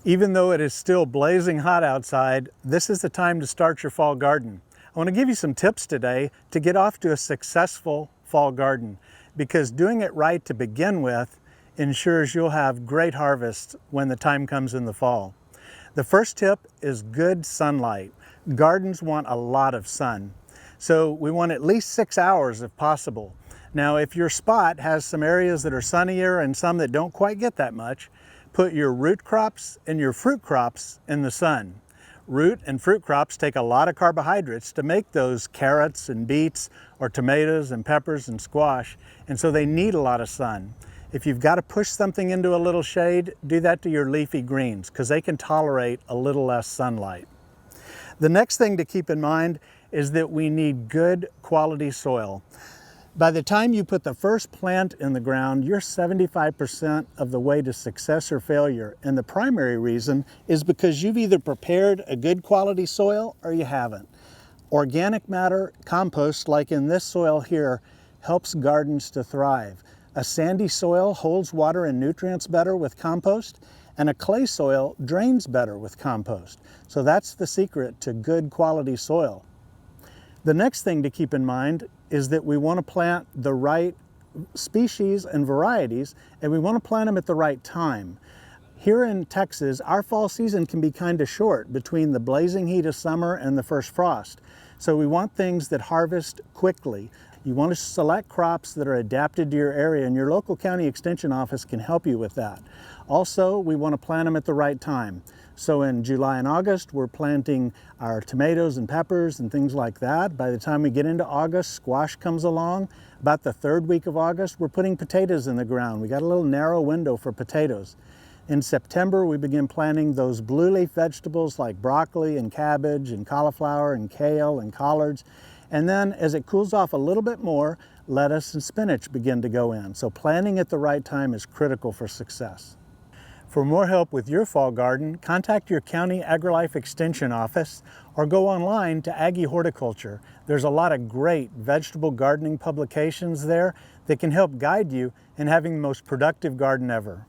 Even though it is still blazing hot outside, this is the time to start your fall garden. I want to give you some tips today to get off to a successful fall garden, because doing it right to begin with ensures you'll have great harvests when the time comes in the fall. The first tip is good sunlight. Gardens want a lot of sun, so we want at least 6 hours if possible. Now, if your spot has some areas that are sunnier and some that don't quite get that much, put your root crops and your fruit crops in the sun. Root and fruit crops take a lot of carbohydrates to make those carrots and beets or tomatoes and peppers and squash, and so they need a lot of sun. If you've got to push something into a little shade, do that to your leafy greens because they can tolerate a little less sunlight. The next thing to keep in mind is that we need good quality soil. By the time you put the first plant in the ground, you're 75% of the way to success or failure. And the primary reason is because you've either prepared a good quality soil or you haven't. Organic matter, compost, like in this soil here, helps gardens to thrive. A sandy soil holds water and nutrients better with compost, and a clay soil drains better with compost. So that's the secret to good quality soil. The next thing to keep in mind is that we want to plant the right species and varieties, and we want to plant them at the right time. Here in Texas, our fall season can be kind of short between the blazing heat of summer and the first frost. So we want things that harvest quickly. You want to select crops that are adapted to your area, and your local county extension office can help you with that. Also, we want to plant them at the right time. So in July and August, we're planting our tomatoes and peppers and things like that. By the time we get into August, squash comes along. About the third week of August, we're putting potatoes in the ground. We got a little narrow window for potatoes. In September, we begin planting those blue leaf vegetables like broccoli and cabbage and cauliflower and kale and collards. And then as it cools off a little bit more, lettuce and spinach begin to go in. So planting at the right time is critical for success. For more help with your fall garden, contact your county AgriLife Extension office or go online to Aggie Horticulture. There's a lot of great vegetable gardening publications there that can help guide you in having the most productive garden ever.